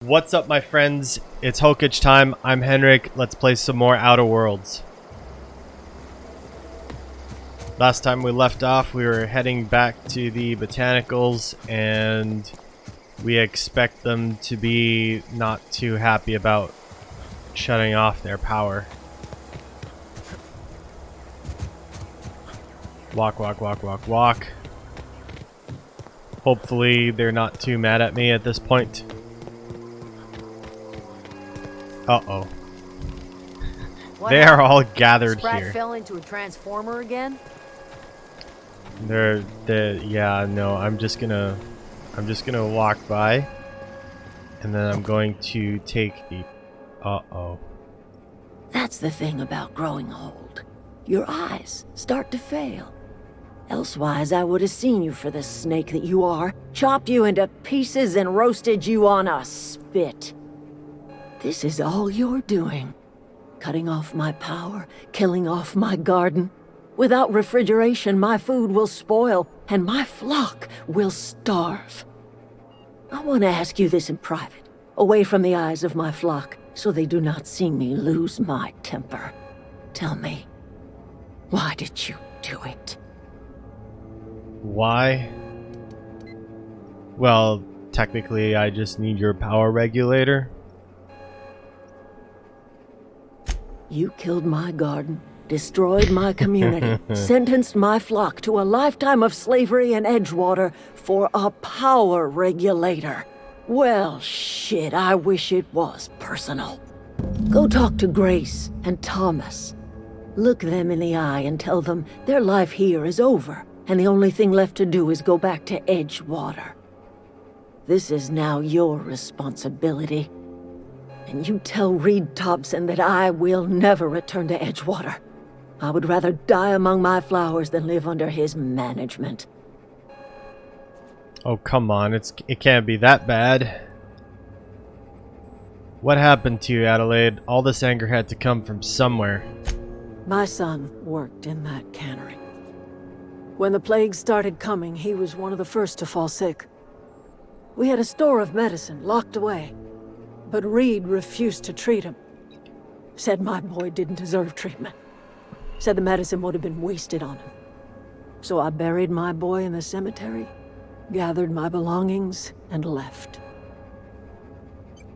What's up, my friends? It's Hokage time. I'm Henrik. Let's play some more Outer Worlds. Last time we left off, we were heading back to the botanicals, and we expect them to be not too happy about shutting off their power. Walk, walk, walk, walk, walk. Hopefully they're not too mad at me at this point. Uh-oh. They are all gathered Sprat here. fell into a transformer again? Yeah, no, I'm just gonna walk by, and then I'm going to take the, uh-oh. That's the thing about growing old. Your eyes start to fail. Elsewise, I would have seen you for the snake that you are, chopped you into pieces and roasted you on a spit. This is all you're doing. Cutting off my power, killing off my garden. Without refrigeration, my food will spoil, and my flock will starve. I want to ask you this in private, away from the eyes of my flock, so they do not see me lose my temper. Tell me, why did you do it? Why? Well, technically, I just need your power regulator. You killed my garden, destroyed my community, sentenced my flock to a lifetime of slavery in Edgewater for a power regulator. Well, shit, I wish it was personal. Go talk to Grace and Thomas. Look them in the eye and tell them their life here is over, and the only thing left to do is go back to Edgewater. This is now your responsibility. And you tell Reed Thompson that I will never return to Edgewater. I would rather die among my flowers than live under his management. Oh, come on, it can't be that bad. What happened to you, Adelaide? All this anger had to come from somewhere. My son worked in that cannery. When the plague started coming, he was one of the first to fall sick. We had a store of medicine locked away. But Reed refused to treat him. Said my boy didn't deserve treatment. Said the medicine would have been wasted on him. So I buried my boy in the cemetery, gathered my belongings, and left.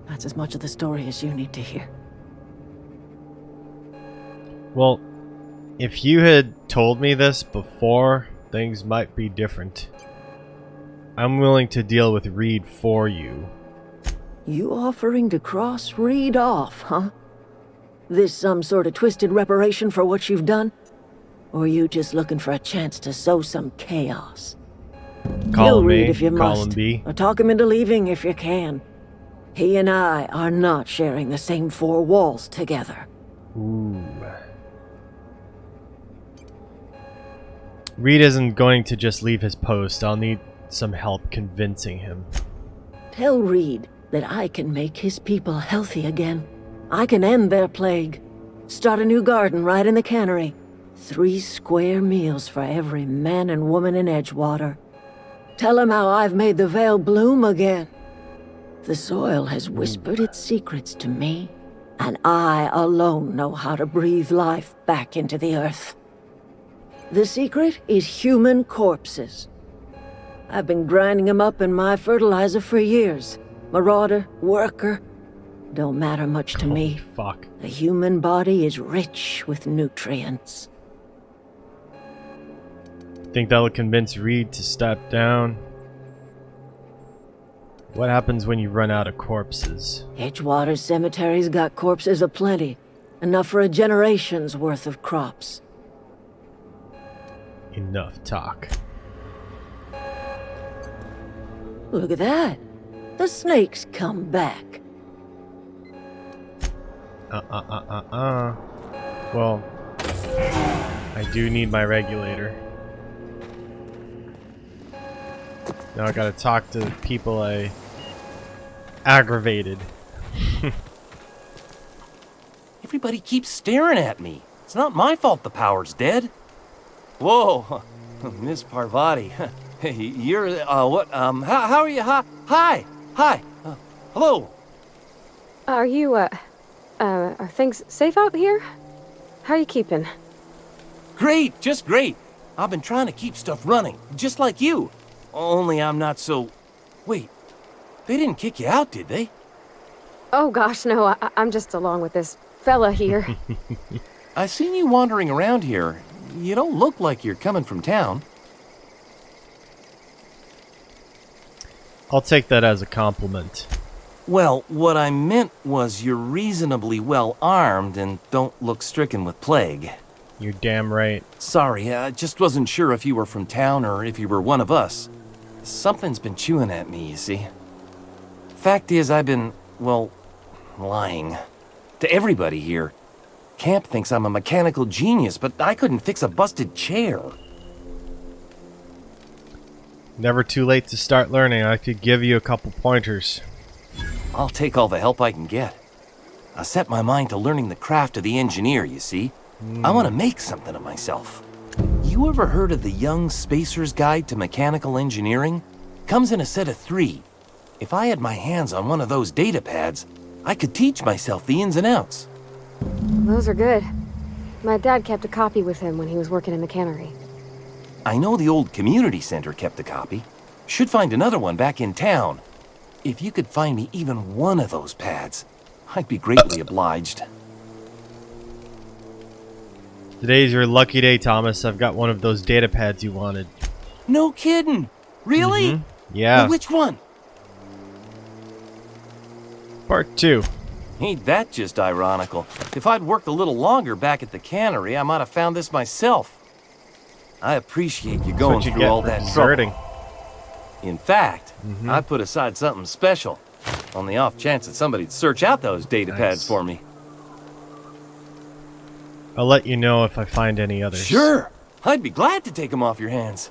That's as much of the story as you need to hear. Well, if you had told me this before, things might be different. I'm willing to deal with Reed for you. You offering to cross Reed off, huh? This some sort of twisted reparation for what you've done? Or you just looking for a chance to sow some chaos? Call Reed me, if you call must, him B. or talk him into leaving if you can. He and I are not sharing the same four walls together. Ooh. Reed isn't going to just leave his post. I'll need some help convincing him. Tell Reed that I can make his people healthy again. I can end their plague. Start a new garden right in the cannery. 3 square meals for every man and woman in Edgewater. Tell him how I've made the Vale bloom again. The soil has whispered its secrets to me, and I alone know how to breathe life back into the earth. The secret is human corpses. I've been grinding them up in my fertilizer for years. Marauder, worker, don't matter much to me. Fuck. The human body is rich with nutrients. Think that'll convince Reed to step down? What happens when you run out of corpses? Edgewater Cemetery's got corpses aplenty. Enough for a generation's worth of crops. Enough talk. Look at that. The snake's come back. Well, I do need my regulator. Now I gotta talk to the people I aggravated. Everybody keeps staring at me. It's not my fault the power's dead. Whoa, Miss Parvati. Hey, you're, how are you? Hi. Hello. Are you, are things safe out here? How are you keeping? Great, just great. I've been trying to keep stuff running, just like you. Only I'm not so... Wait, they didn't kick you out, did they? Oh gosh, no, I'm just along with this fella here. I seen you wandering around here. You don't look like you're coming from town. I'll take that as a compliment. Well, what I meant was you're reasonably well armed and don't look stricken with plague. You're damn right. Sorry, I just wasn't sure if you were from town or if you were one of us. Something's been chewing at me, you see. Fact is, I've been, well, lying. To everybody here. Camp thinks I'm a mechanical genius, but I couldn't fix a busted chair. Never too late to start learning. I could give you a couple pointers. I'll take all the help I can get. I set my mind to learning the craft of the engineer, you see. I want to make something of myself. You ever heard of the Young Spacer's Guide to Mechanical Engineering? Comes in a set of 3. If I had my hands on one of those data pads, I could teach myself the ins and outs. Those are good. My dad kept a copy with him when he was working in the cannery. I know the old community center kept a copy. Should find another one back in town. If you could find me even one of those pads, I'd be greatly obliged. Today's your lucky day, Thomas. I've got one of those data pads you wanted. No kidding! Really? Yeah. Well, which one? Part 2. Ain't that just ironical? If I'd worked a little longer back at the cannery, I might have found this myself. I appreciate you going That's what you through get all for that deserting. trouble. In fact, I put aside something special, on the off chance that somebody'd search out those data pads for me. I'll let you know if I find any others. Sure! I'd be glad to take them off your hands.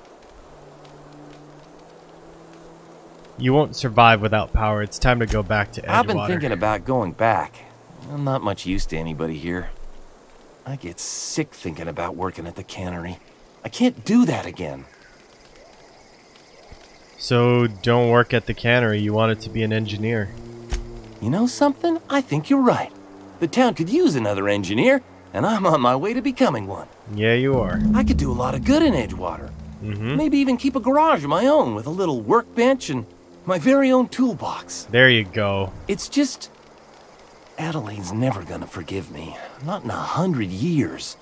You won't survive without power. It's time to go back to Edgewater. I've been thinking about going back. I'm not much use to anybody here. I get sick thinking about working at the cannery. I can't do that again. So don't work at the cannery. You wanted to be an engineer. You know something? I think you're right. The town could use another engineer, and I'm on my way to becoming one. Yeah, you are. I could do a lot of good in Edgewater. Maybe even keep a garage of my own with a little workbench and my very own toolbox. There you go. It's just... Adelaide's never gonna forgive me. Not in 100 years.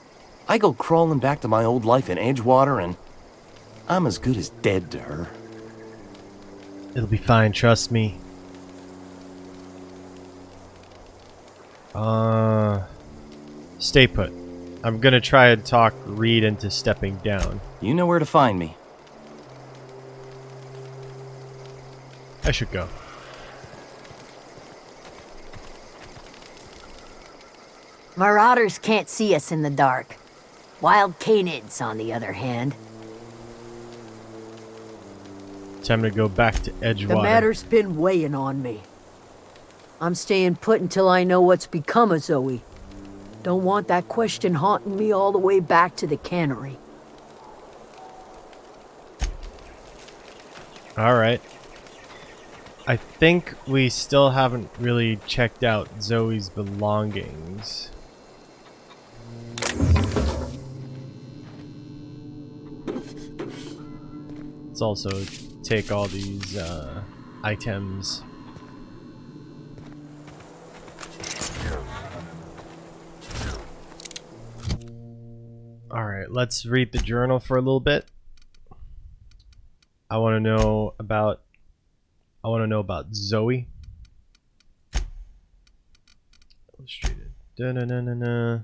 I go crawling back to my old life in Edgewater and I'm as good as dead to her. It'll be fine, trust me. Stay put. I'm gonna try and talk Reed into stepping down. You know where to find me. I should go. Marauders can't see us in the dark. Wild canids, on the other hand. Time to go back to Edgewater. The matter's been weighing on me. I'm staying put until I know what's become of Zoe. Don't want that question haunting me all the way back to the cannery. Alright. I think we still haven't really checked out Zoe's belongings. Let's also take all these items. Alright, let's read the journal for a little bit. I want to know about Zoe. Illustrated. Da-na-na-na-na.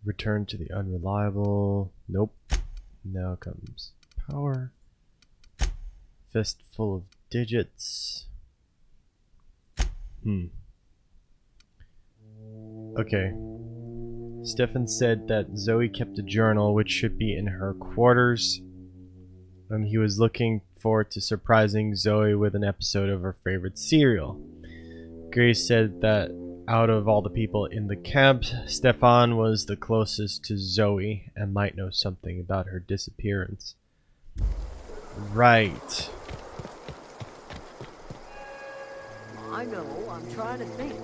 Return to the unreliable. Nope. Now comes power. Fist full of digits. Okay. Stefan said that Zoe kept a journal which should be in her quarters. He was looking forward to surprising Zoe with an episode of her favorite serial. Grace said that out of all the people in the camp, Stefan was the closest to Zoe and might know something about her disappearance. Right. I know. I'm trying to think.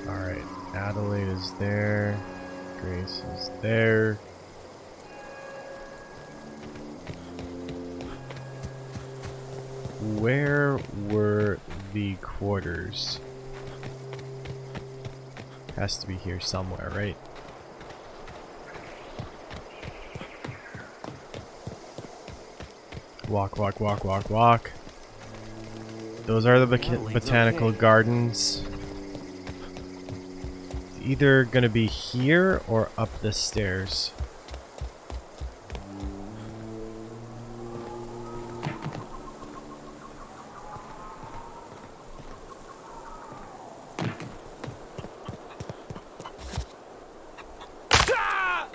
Alright, Adelaide is there. Grace is there. Where were the quarters? Has to be here somewhere, right? Walk, walk, walk, walk, walk. Those are the botanical gardens. It's either gonna be here or up the stairs.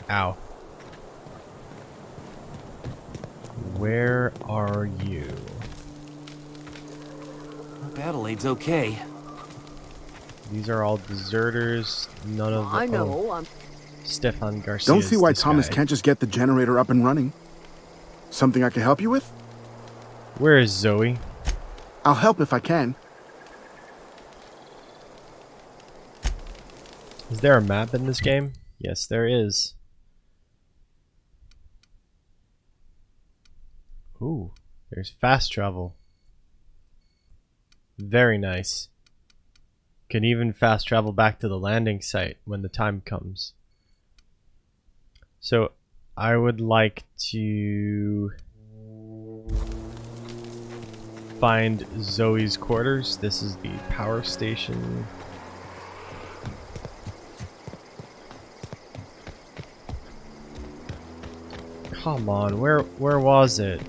Ow. Where are you? Hope Adelaide's okay. These are all deserters. None of them. I know. Stefan Garcia. Don't see why Thomas can't just get the generator up and running. Something I can help you with? Where is Zoe? I'll help if I can. Is there a map in this game? Yes, there is. Ooh, there's fast travel. Very nice. Can even fast travel back to the landing site when the time comes. So, I would like to find Zoe's quarters. This is the power station. Come on, where was it?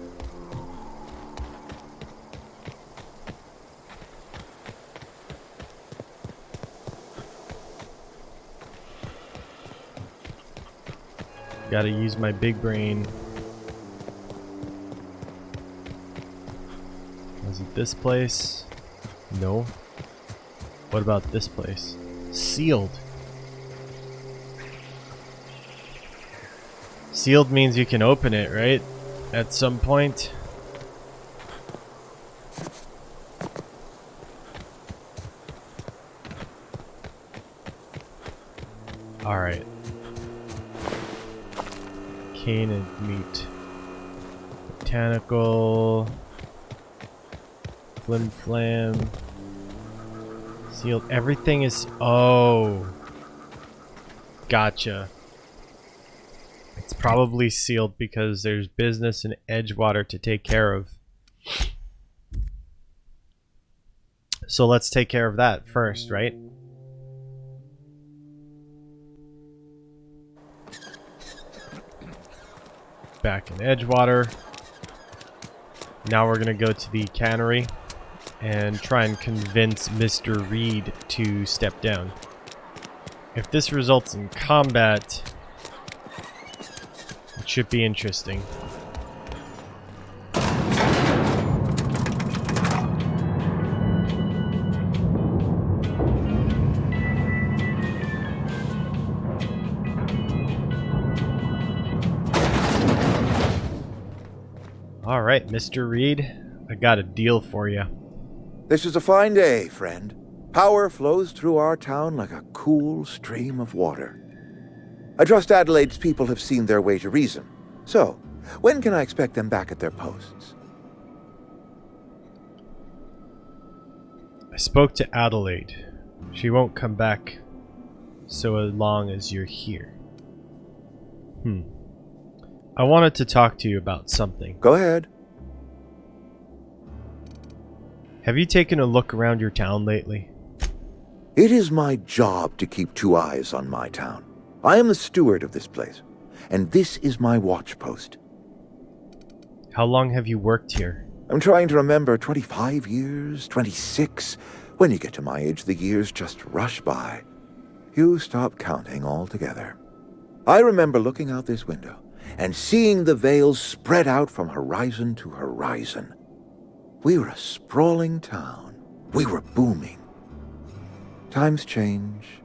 Gotta use my big brain. Was it this place? No. What about this place? Sealed. Sealed means you can open it, right? At some point. Alright. Cane and meat. Botanical. Flim flam. Sealed. Everything is... Oh. Gotcha. It's probably sealed because there's business in Edgewater to take care of. So let's take care of that first, right? Back in Edgewater. Now we're gonna go to the cannery and try and convince Mr. Reed to step down. If this results in combat, it should be interesting. Alright, Mr. Reed, I got a deal for you. This is a fine day, friend. Power flows through our town like a cool stream of water. I trust Adelaide's people have seen their way to reason. So, when can I expect them back at their posts? I spoke to Adelaide. She won't come back so long as you're here. I wanted to talk to you about something. Go ahead. Have you taken a look around your town lately? It is my job to keep two eyes on my town. I am the steward of this place, and this is my watch post. How long have you worked here? I'm trying to remember 25 years, 26. When you get to my age, the years just rush by. You stop counting altogether. I remember looking out this window and seeing the veils spread out from horizon to horizon. We were a sprawling town. We were booming. Times change,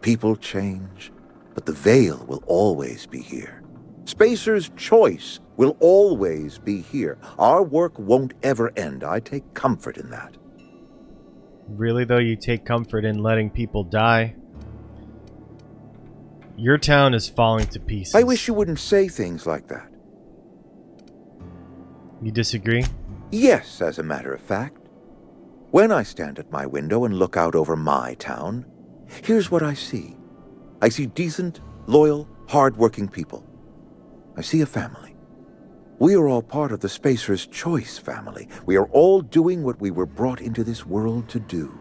people change, but the veil will always be here. Spacer's choice will always be here. Our work won't ever end. I take comfort in that. Really, though, you take comfort in letting people die? Your town is falling to pieces. I wish you wouldn't say things like that. You disagree? Yes, as a matter of fact. When I stand at my window and look out over my town, here's what I see. I see decent, loyal, hard-working people. I see a family. We are all part of the Spacer's Choice family. We are all doing what we were brought into this world to do.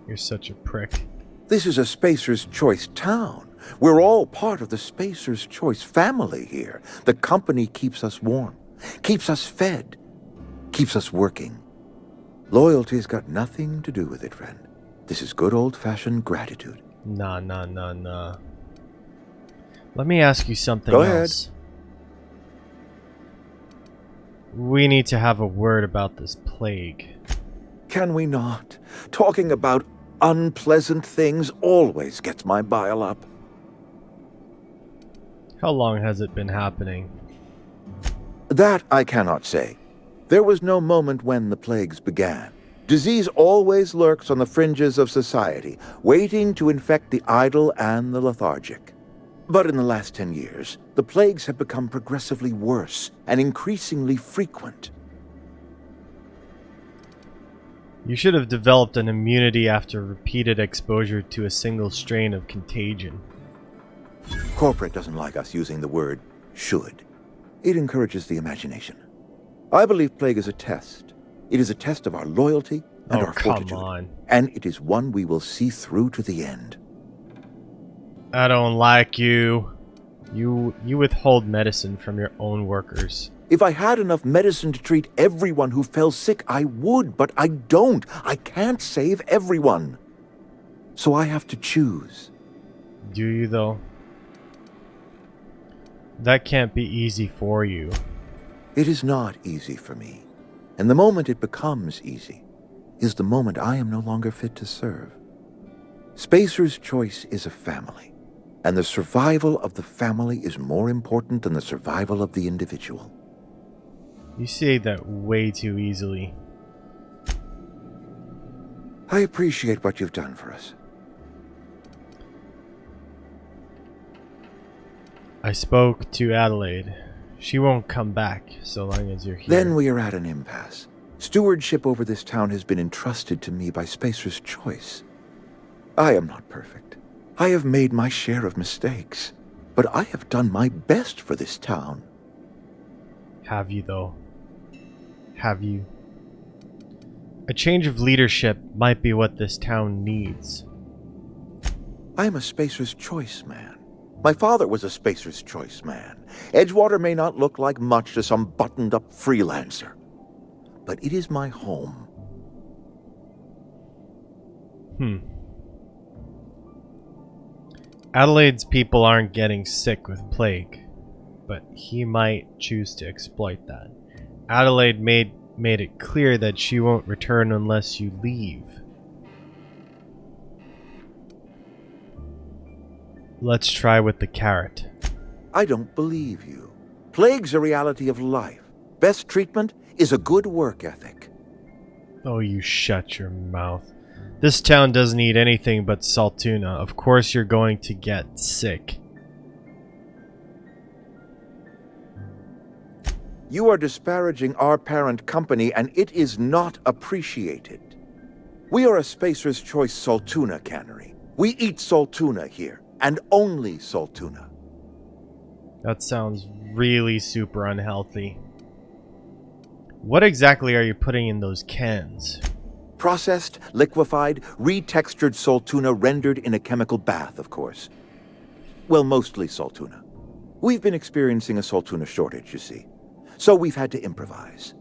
You're such a prick. This is a Spacer's Choice town. We're all part of the Spacer's Choice family here. The company keeps us warm, keeps us fed, keeps us working. Loyalty's got nothing to do with it, friend. This is good old-fashioned gratitude. Nah. Let me ask you something else. We need to have a word about this plague. Can we not? Talking about unpleasant things always gets my bile up. How long has it been happening? That I cannot say. There was no moment when the plagues began. Disease always lurks on the fringes of society, waiting to infect the idle and the lethargic. But in the last 10 years, the plagues have become progressively worse and increasingly frequent. You should have developed an immunity after repeated exposure to a single strain of contagion. Corporate doesn't like us using the word should. It encourages the imagination. I believe plague is a test. It is a test of our loyalty and our fortitude. Come on. And it is one we will see through to the end. I don't like you. You withhold medicine from your own workers. If I had enough medicine to treat everyone who fell sick, I would, but I don't. I can't save everyone. So I have to choose. Do you, though? That can't be easy for you. It is not easy for me. And the moment it becomes easy is the moment I am no longer fit to serve. Spacer's Choice is a family, and the survival of the family is more important than the survival of the individual. You say that way too easily. I appreciate what you've done for us. I spoke to Adelaide. She won't come back so long as you're here. Then we are at an impasse. Stewardship over this town has been entrusted to me by Spacer's Choice. I am not perfect. I have made my share of mistakes, but I have done my best for this town. Have you, though? Have you? A change of leadership might be what this town needs. I am a Spacer's Choice man. My father was a Spacer's Choice man. Edgewater may not look like much to some buttoned-up freelancer, but it is my home. Adelaide's people aren't getting sick with plague, but he might choose to exploit that. Adelaide made it clear that she won't return unless you leave. Let's try with the carrot. I don't believe you. Plague's a reality of life. Best treatment is a good work ethic. Oh, you shut your mouth. This town doesn't eat anything but salt tuna. Of course you're going to get sick. You are disparaging our parent company, and it is not appreciated. We are a Spacer's Choice salt tuna cannery. We eat salt tuna here, and only salt tuna. That sounds really super unhealthy. What exactly are you putting in those cans? Processed, liquefied, retextured salt tuna rendered in a chemical bath, of course. Well, mostly salt tuna. We've been experiencing a salt tuna shortage, you see. So we've had to improvise.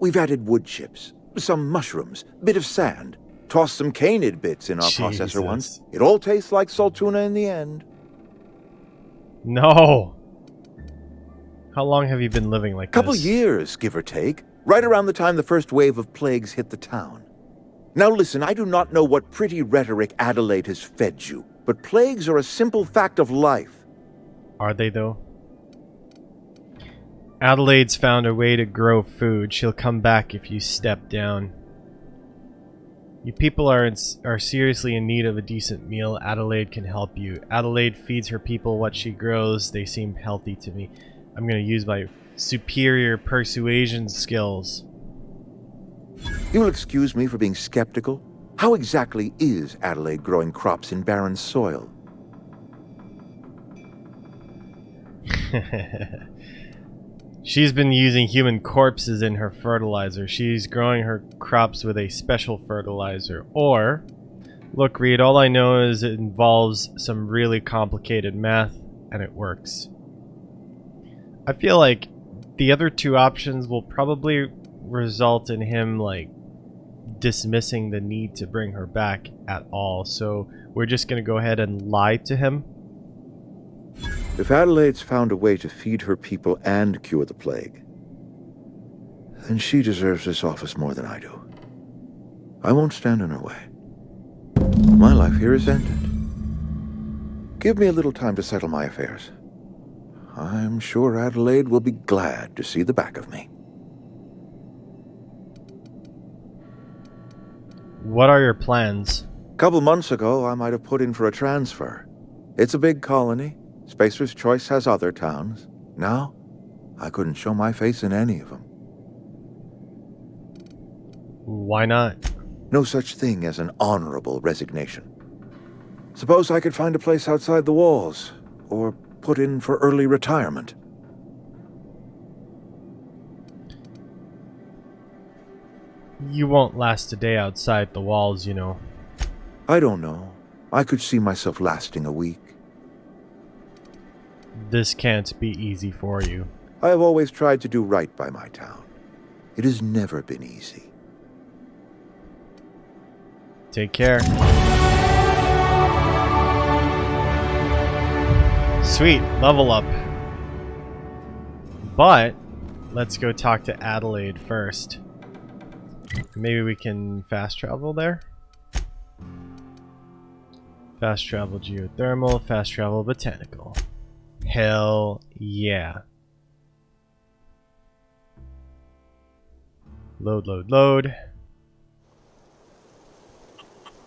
We've added wood chips, some mushrooms, a bit of sand, tossed some canid bits in our processor once. It all tastes like salt tuna in the end. No! How long have you been living like this? Couple years, give or take. Right around the time the first wave of plagues hit the town. Now listen, I do not know what pretty rhetoric Adelaide has fed you, but plagues are a simple fact of life. Are they, though? Adelaide's found a way to grow food. She'll come back if you step down. You people are seriously in need of a decent meal. Adelaide can help you. Adelaide feeds her people what she grows. They seem healthy to me. I'm going to use my superior persuasion skills. You'll excuse me for being skeptical. How exactly is Adelaide growing crops in barren soil? She's been using human corpses in her fertilizer. She's growing her crops with a special fertilizer. Or, look, Reed, all I know is it involves some really complicated math, and it works. I feel like the other two options will probably result in him, like, dismissing the need to bring her back at all. So we're just going to go ahead and lie to him. If Adelaide's found a way to feed her people and cure the plague, then she deserves this office more than I do. I won't stand in her way. My life here is ended. Give me a little time to settle my affairs. I'm sure Adelaide will be glad to see the back of me. What are your plans? A couple months ago, I might have put in for a transfer. It's a big colony. Spacer's Choice has other towns. Now, I couldn't show my face in any of them. Why not? No such thing as an honorable resignation. Suppose I could find a place outside the walls, or put in for early retirement. You won't last a day outside the walls, you know. I don't know. I could see myself lasting a week. This can't be easy for you. I have always tried to do right by my town. It has never been easy. Take care. Sweet, level up. But let's go talk to Adelaide first. Maybe we can fast travel there? Fast travel geothermal, fast travel botanical. Hell yeah. Load, load, load.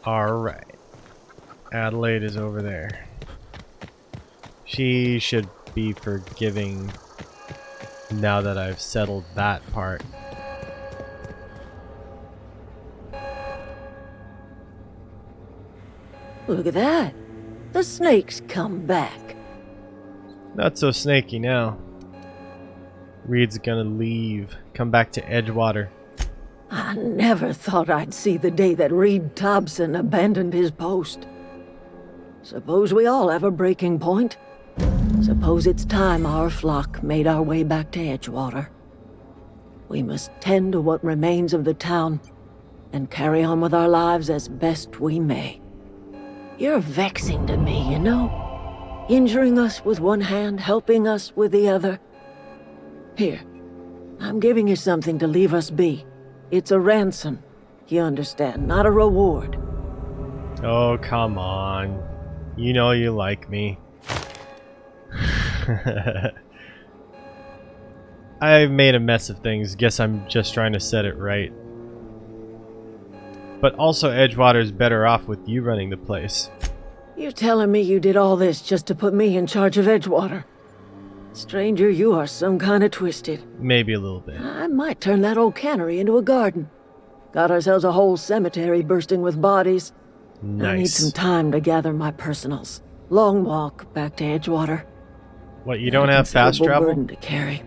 Alright. Adelaide is over there. She should be forgiving now that I've settled that part. Look at that. The snake's come back. Not so snaky now. Reed's gonna leave. Come back to Edgewater. I never thought I'd see the day that Reed Thompson abandoned his post. Suppose we all have a breaking point. Suppose it's time our flock made our way back to Edgewater. We must tend to what remains of the town and carry on with our lives as best we may. You're vexing to me, you know? Injuring us with one hand, helping us with the other. Here, I'm giving you something to leave us be. It's a ransom, you understand, not a reward. Oh, come on. You know you like me. I made a mess of things. Guess I'm just trying to set it right. But also Edgewater's better off with you running the place. You telling me you did all this just to put me in charge of Edgewater? Stranger, you are some kind of twisted. Maybe a little bit. I might turn that old cannery into a garden. Got ourselves a whole cemetery bursting with bodies. Nice. I need some time to gather my personals. Long walk back to Edgewater. What, you don't have fast travel? Burden to carry.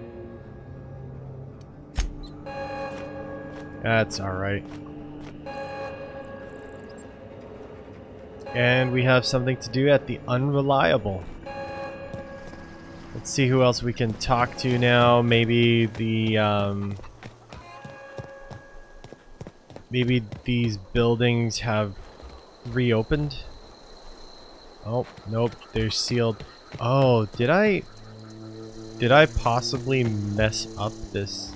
That's alright. And we have something to do at the Unreliable. Let's see who else we can talk to now. Maybe the maybe these buildings have reopened. Oh, nope, they're sealed. Oh, did I possibly mess up this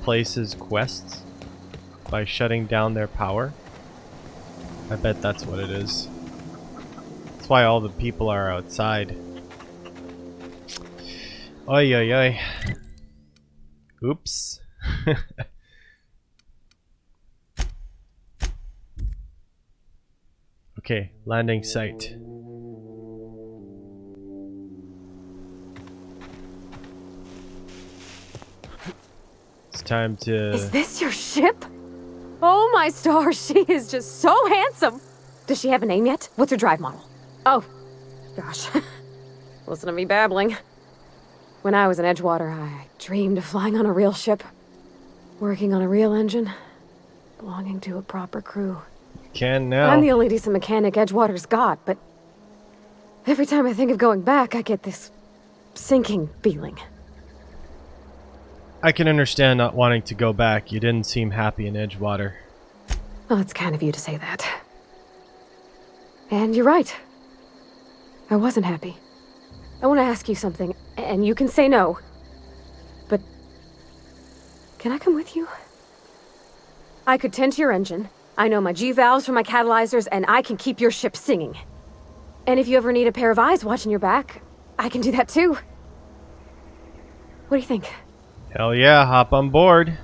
place's quests by shutting down their power? I bet that's what it is. That's why all the people are outside. Oy oy oy. Oops. Okay, landing site. It's time to... Is this your ship? Oh my stars, she is just so handsome! Does she have a name yet? What's her drive model? Oh, gosh. Listen to me babbling. When I was in Edgewater, I dreamed of flying on a real ship, working on a real engine, belonging to a proper crew. Can now. I'm the only decent mechanic Edgewater's got, but every time I think of going back, I get this sinking feeling. I can understand not wanting to go back. You didn't seem happy in Edgewater. Well, it's kind of you to say that. And you're right. I wasn't happy. I want to ask you something, and you can say no. But can I come with you? I could tend to your engine. I know my G-valves from my catalyzers, and I can keep your ship singing. And if you ever need a pair of eyes watching your back, I can do that too. What do you think? Hell yeah, hop on board.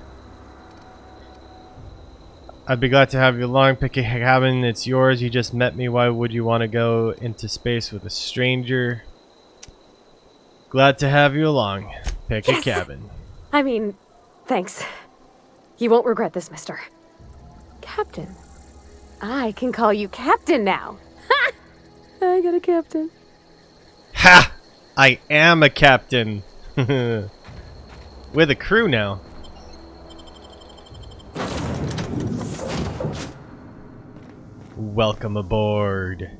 I'd be glad to have you along. Pick a cabin, it's yours. You just met me. Why would you want to go into space with a stranger? Glad to have you along. Pick a cabin. I mean, thanks. You won't regret this, mister. Captain. I can call you Captain now. Ha! I got a captain. Ha! I am a captain. With a crew now. Welcome aboard.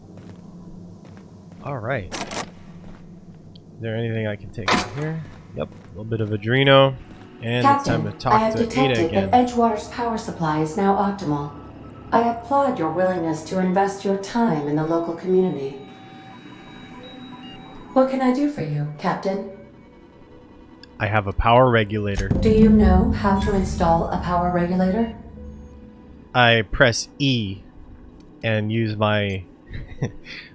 Alright. Is there anything I can take from here? Yep, a little bit of Adreno. And Captain, it's time to I talk have to Ada detected again. that Edgewater's power supply is now optimal. I applaud your willingness to invest your time in the local community. What can I do for you, Captain? I have a power regulator. Do you know how to install a power regulator? I press E and use my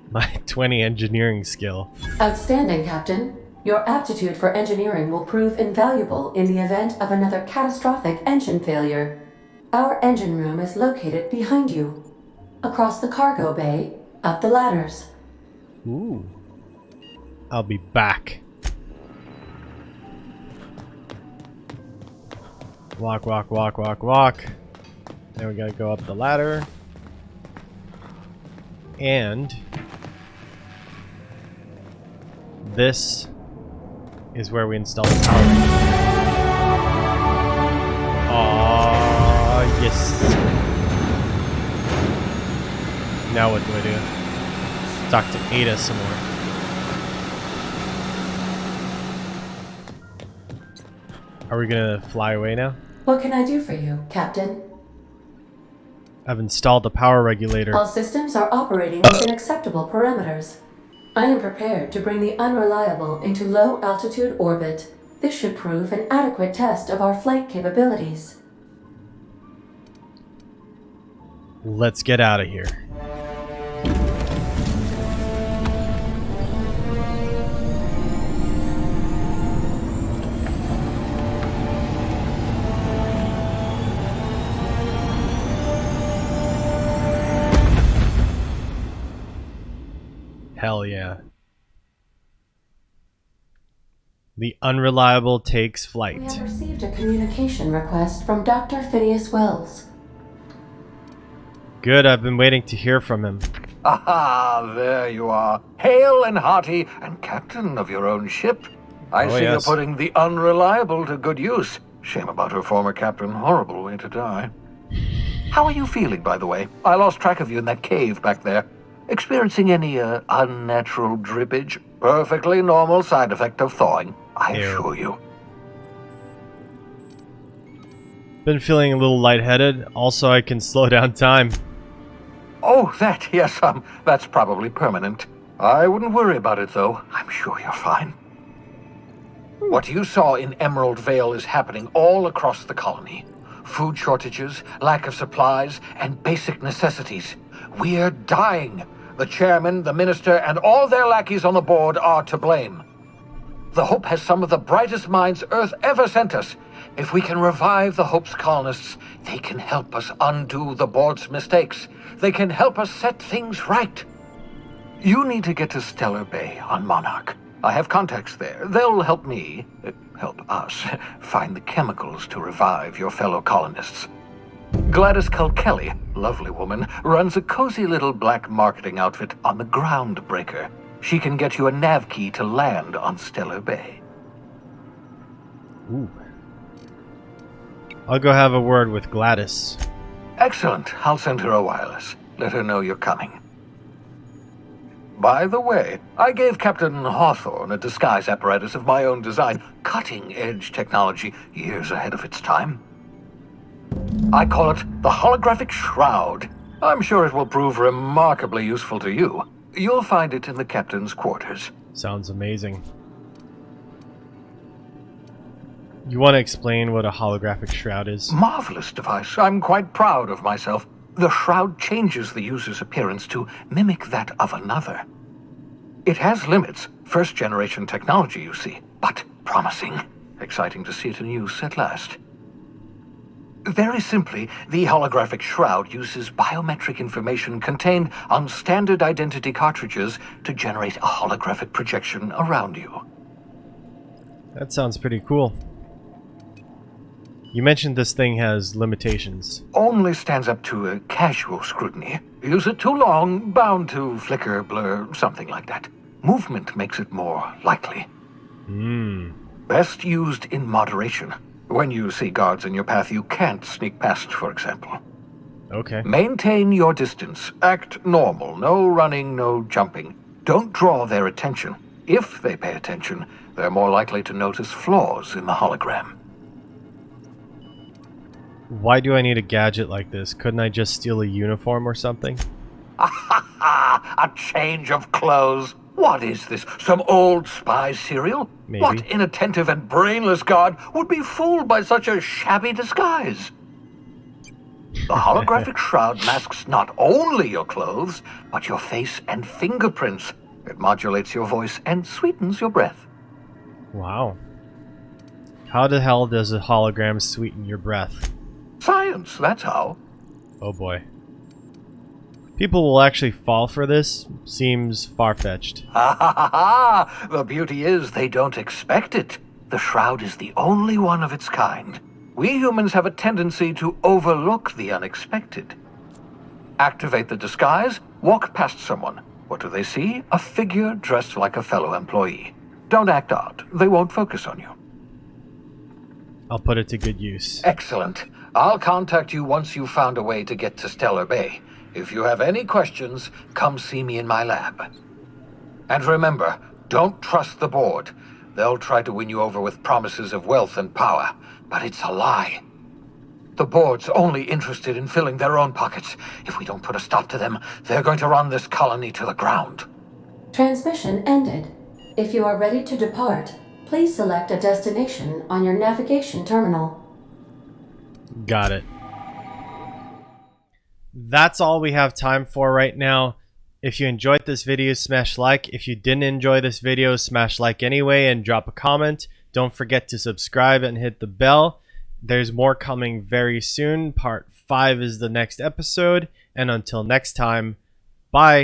my 20 engineering skill. Outstanding, Captain. Your aptitude for engineering will prove invaluable in the event of another catastrophic engine failure. Our engine room is located behind you. Across the cargo bay, up the ladders. Ooh. I'll be back. Walk, walk, walk, walk, walk. Then we gotta go up the ladder. And this is where we install the power. Aww, yes. Now what do I do? Talk to Ada some more. Are we gonna fly away now? What can I do for you, Captain? I've installed the power regulator. All systems are operating within acceptable parameters. I am prepared to bring the unreliable into low-altitude orbit. This should prove an adequate test of our flight capabilities. Let's get out of here. Hell yeah. The unreliable takes flight. We have received a communication request from Dr. Phineas Wells. Good, I've been waiting to hear from him. Aha, there you are. Hale and hearty, and captain of your own ship. I see yes. you're putting the unreliable to good use. Shame about her former captain. Horrible way to die. How are you feeling, by the way? I lost track of you in that cave back there. Experiencing any unnatural drippage? Perfectly normal side effect of thawing, I assure you. Been feeling a little lightheaded. Also, I can slow down time. Oh, that, yes, that's probably permanent. I wouldn't worry about it, though. I'm sure you're fine. What you saw in Emerald Vale is happening all across the colony. Food shortages, lack of supplies, and basic necessities. We're dying. The chairman, the minister, and all their lackeys on the board are to blame. The Hope has some of the brightest minds Earth ever sent us. If we can revive the Hope's colonists, they can help us undo the board's mistakes. They can help us set things right. You need to get to Stellar Bay on Monarch. I have contacts there. They'll help help us, find the chemicals to revive your fellow colonists. Gladys Kelly, lovely woman, runs a cozy little black marketing outfit on the Groundbreaker. She can get you a nav key to land on Stellar Bay. Ooh. I'll go have a word with Gladys. Excellent. I'll send her a wireless. Let her know you're coming. By the way, I gave Captain Hawthorne a disguise apparatus of my own design, cutting-edge technology years ahead of its time. I call it the Holographic Shroud. I'm sure it will prove remarkably useful to you. You'll find it in the captain's quarters. Sounds amazing. You want to explain what a holographic shroud is? Marvelous device. I'm quite proud of myself. The shroud changes the user's appearance to mimic that of another. It has limits, first-generation technology, you see, but promising. Exciting to see it in use at last. Very simply, the holographic shroud uses biometric information contained on standard identity cartridges to generate a holographic projection around you. That sounds pretty cool. You mentioned this thing has limitations. Only stands up to a casual scrutiny. Use it too long, bound to flicker, blur, something like that. Movement makes it more likely. Best used in moderation. When you see guards in your path you can't sneak past, for example. Okay. Maintain your distance. Act normal. No running, no jumping. Don't draw their attention. If they pay attention, they're more likely to notice flaws in the hologram. Why do I need a gadget like this? Couldn't I just steal a uniform or something? A change of clothes. What is this? Some old spy serial? Maybe. What inattentive and brainless guard would be fooled by such a shabby disguise? The holographic shroud masks not only your clothes, but your face and fingerprints. It modulates your voice and sweetens your breath. Wow. How the hell does a hologram sweeten your breath? Science, that's how. Oh boy. People will actually fall for this? Seems far-fetched. The beauty is they don't expect it. The shroud is the only one of its kind. We humans have a tendency to overlook the unexpected. Activate the disguise, walk past someone. What do they see? A figure dressed like a fellow employee. Don't act odd. They won't focus on you. I'll put it to good use. Excellent. I'll contact you once you've found a way to get to Stellar Bay. If you have any questions, come see me in my lab. And remember, don't trust the board. They'll try to win you over with promises of wealth and power, but it's a lie. The board's only interested in filling their own pockets. If we don't put a stop to them, they're going to run this colony to the ground. Transmission ended. If you are ready to depart, please select a destination on your navigation terminal. Got it. That's all we have time for right now. If you enjoyed this video, smash like. If you didn't enjoy this video, smash like anyway and drop a comment. Don't forget to subscribe and hit the bell. There's more coming very soon. Part 5 is the next episode. And until next time, bye.